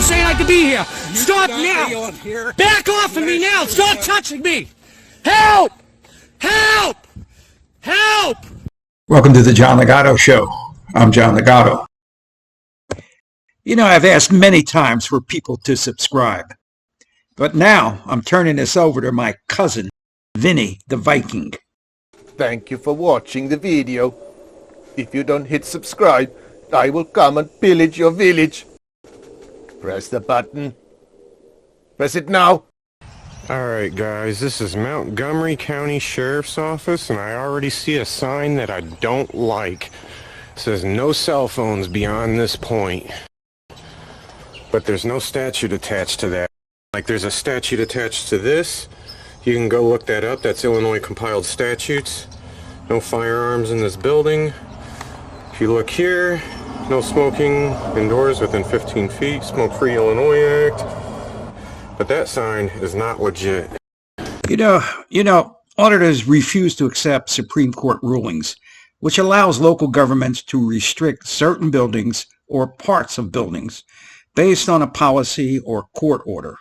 saying I could be here. Stop now. Back off of me now. Stop touching me. Help! Help! Help! Welcome to the John Ligato Show. I'm John Ligato. You know, I've asked many times for people to subscribe, but now I'm turning this over to my cousin, Vinny the Viking. Thank you for watching the video. If you don't hit subscribe, I will come and pillage your village. Press the button. Press it now. Alright guys, this is Montgomery County Sheriff's Office, and I already see a sign that I don't like. It says no cell phones beyond this point. But there's no statute attached to that. Like there's a statute attached to this. You can go look that up. That's Illinois Compiled Statutes. No firearms in this building. If you look here, no smoking indoors within 15 feet. Smoke-free Illinois Act. But that sign is not legit. You know, auditors refuse to accept Supreme Court rulings, which allows local governments to restrict certain buildings or parts of buildings based on a policy or court order.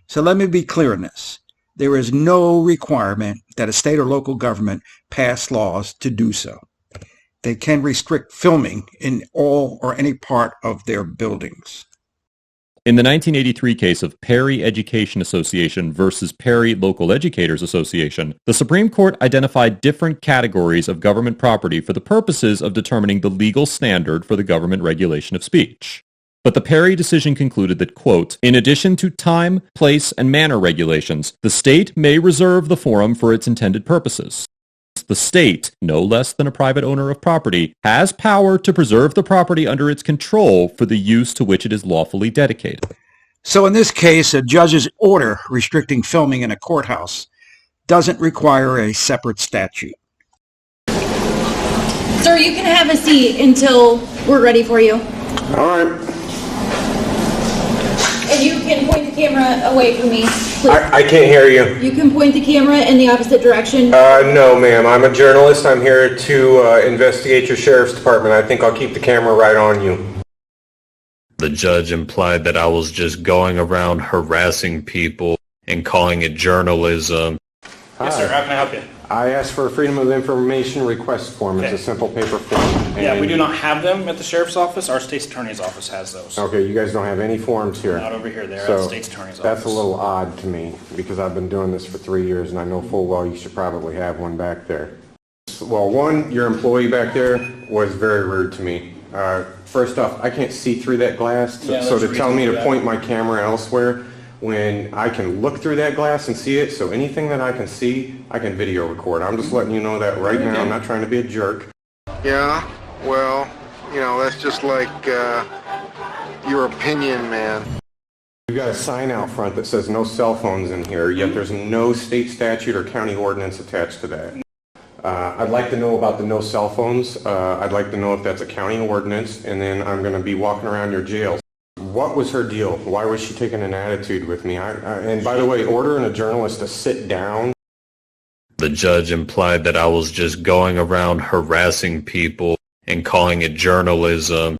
So let me be clear on this. There is no requirement that a state or local government pass laws to do so. They can restrict filming in all or any part of their buildings. In the 1983 case of Perry Education Association versus Perry Local Educators Association, the Supreme Court identified different categories of government property for the purposes of determining the legal standard for the government regulation of speech. But the Perry decision concluded that, quote, in addition to time, place, and manner regulations, the state may reserve the forum for its intended purposes. The state, no less than a private owner of property, has power to preserve the property under its control for the use to which it is lawfully dedicated. So in this case, a judge's order restricting filming in a courthouse doesn't require a separate statute. Sir, you can have a seat until we're ready for you. All right. And you can point the camera away from me, please. I can't hear you. You can point the camera in the opposite direction. No, ma'am. I'm a journalist. I'm here to investigate your sheriff's department. I think I'll keep the camera right on you. The judge implied that I was just going around harassing people and calling it journalism. Hi. Yes, sir. How can I help you? I asked for a Freedom of Information request form. Okay. It's a simple paper form. Yeah, we do not have them at the sheriff's office. Our state's attorney's office has those. Okay, you guys don't have any forms here. Not over here. They're at So the state's attorney's office. that's a little odd to me because I've been doing this for 3 years and I know full well you should probably have one back there. Well, one, your employee back there was very rude to me. First off, I can't see through that glass, Yeah, so that's to tell me reasonable, to yeah. point my camera elsewhere when I can look through that glass and see it, so anything that I can see, I can video record. I'm just letting you know that right now. I'm not trying to be a jerk. Yeah, well, you know, that's just like your opinion, man. You've got a sign out front that says no cell phones in here, yet there's no state statute or county ordinance attached to that. I'd like to know about the no cell phones. I'd like to know if that's a county ordinance, and then I'm going to be walking around your jail. What was her deal? Why was she taking an attitude with me? And by the way, ordering a journalist to sit down. The judge implied that I was just going around harassing people and calling it journalism.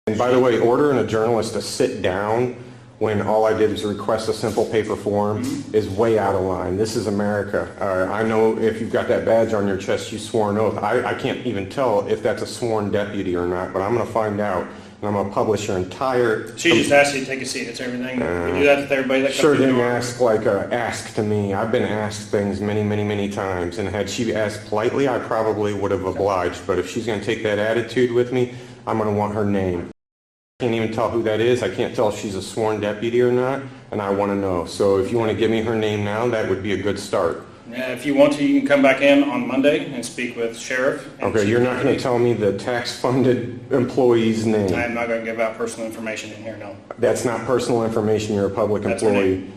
And by the way, ordering a journalist to sit down when all I did was request a simple paper form is way out of line. This is America. I know if you've got that badge on your chest, you swore an oath. I can't even tell if that's a sworn deputy or not, but I'm going to find out. And I'm going to publish your entire... She just asked you to take a seat. It's everything. We do that with everybody that comes Sure through the didn't door. ask like ask to me. I've been asked things many, many, many times, and had she asked politely, I probably would have obliged. But if she's going to take that attitude with me, I'm going to want her name. I can't even tell who that is. I can't tell if she's a sworn deputy or not, and I want to know. So if you want to give me her name now, that would be a good start. Yeah, if you want to, you can come back in on Monday and speak with sheriff. Okay, you're not going to tell me the tax-funded employee's name. I'm not going to give out personal information in here, no. That's not personal information. You're a public That's her employee.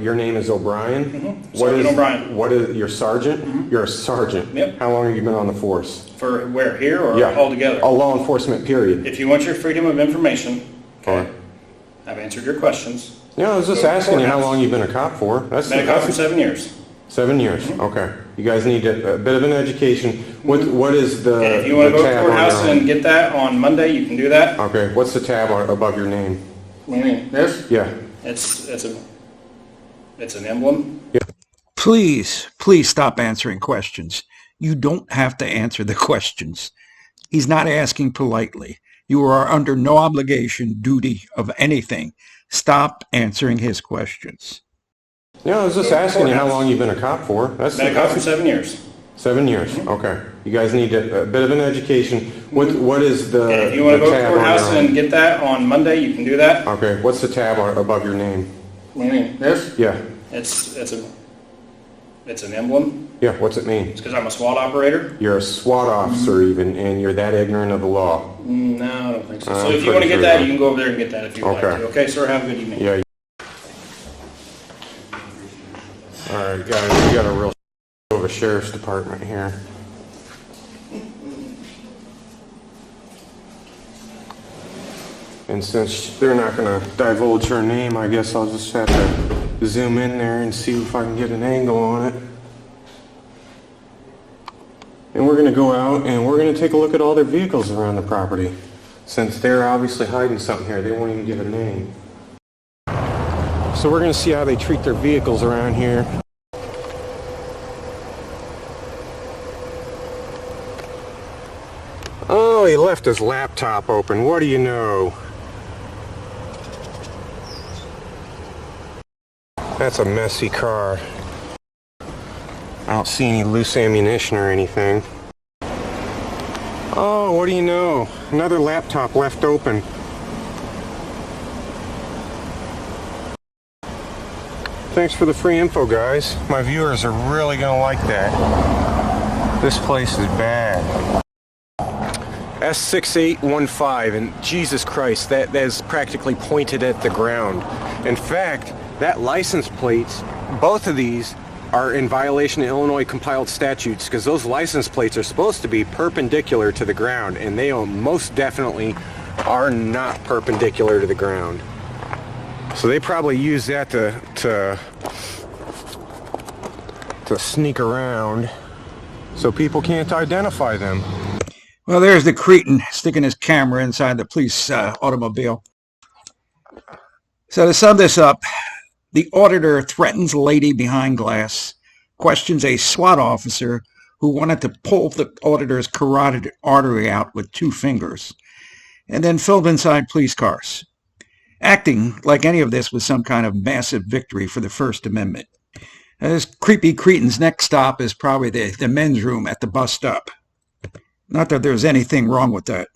Your name is O'Brien? Mm-hmm. Sergeant O'Brien. What is your sergeant? Mm-hmm. You're a sergeant. Yep. How long have you been on the force? For where, here or Yeah. altogether? A law enforcement period. If you want your freedom of information, okay, Alright. I've answered your questions. Yeah, I was just Go to the asking you how courthouse. long you've been a cop for. That's Been a cop for 7 years. 7 years. Okay. You guys need a bit of an education. What is the Okay, if you want to the go to the tab on courthouse your- and get that on Monday, you can do that. Okay. What's the tab above your name? What do you mean? This? Yeah. It's an emblem. Please stop answering questions. You don't have to answer the questions. He's not asking politely. You are under no obligation, duty of anything. Stop answering his questions. Yeah, I was just asking you how long you've been a cop for. That's Been a cop for 7 years. 7 years. Okay. You guys need a bit of an education. What is the And if you want to go to the tab courthouse on your and get that on Monday, you can do that. Okay. What's the tab above your name? What do you mean? This? Yeah. It's an emblem. Yeah. What's it mean? It's because I'm a SWAT operator. You're a SWAT officer even, and you're that ignorant of the law. No, I don't think so. So I'm if you want to pretty get sure that, that- you can go over there and get that if you would like Okay. to. Okay, sir, have a good evening. Yeah. All right, guys. We got a real of a sheriff's department here. And since they're not going to divulge her name, I guess I'll just have to zoom in there and see if I can get an angle on it. And we're going to go out and we're going to take a look at all their vehicles around the property. Since they're obviously hiding something here, they won't even give a name. So we're going to see how they treat their vehicles around here. Oh, he left his laptop open. What do you know? That's a messy car. I don't see any loose ammunition or anything. Oh, what do you know? Another laptop left open. Thanks for the free info, guys. My viewers are really gonna like that. This place is bad. S.W.A.T, and Jesus Christ, that is practically pointed at the ground. In fact, that license plates, both of these are in violation of Illinois Compiled Statutes because those license plates are supposed to be perpendicular to the ground, and they most definitely are not perpendicular to the ground. So they probably use that to sneak around so people can't identify them. Well, there's the cretin sticking his camera inside the police automobile. So to sum this up, the auditor threatens lady behind glass, questions a SWAT officer who wanted to pull the auditor's carotid artery out with 2 fingers, and then filmed inside police cars, acting like any of this was some kind of massive victory for the First Amendment. Now, this creepy cretin's next stop is probably the men's room at the bus stop. Not that there's anything wrong with that.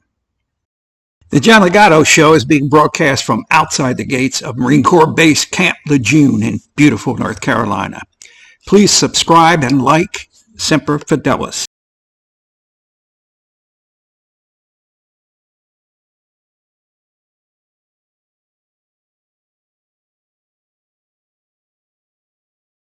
The John Ligato Show is being broadcast from outside the gates of Marine Corps Base Camp Lejeune in beautiful North Carolina. Please subscribe and like. Semper Fidelis.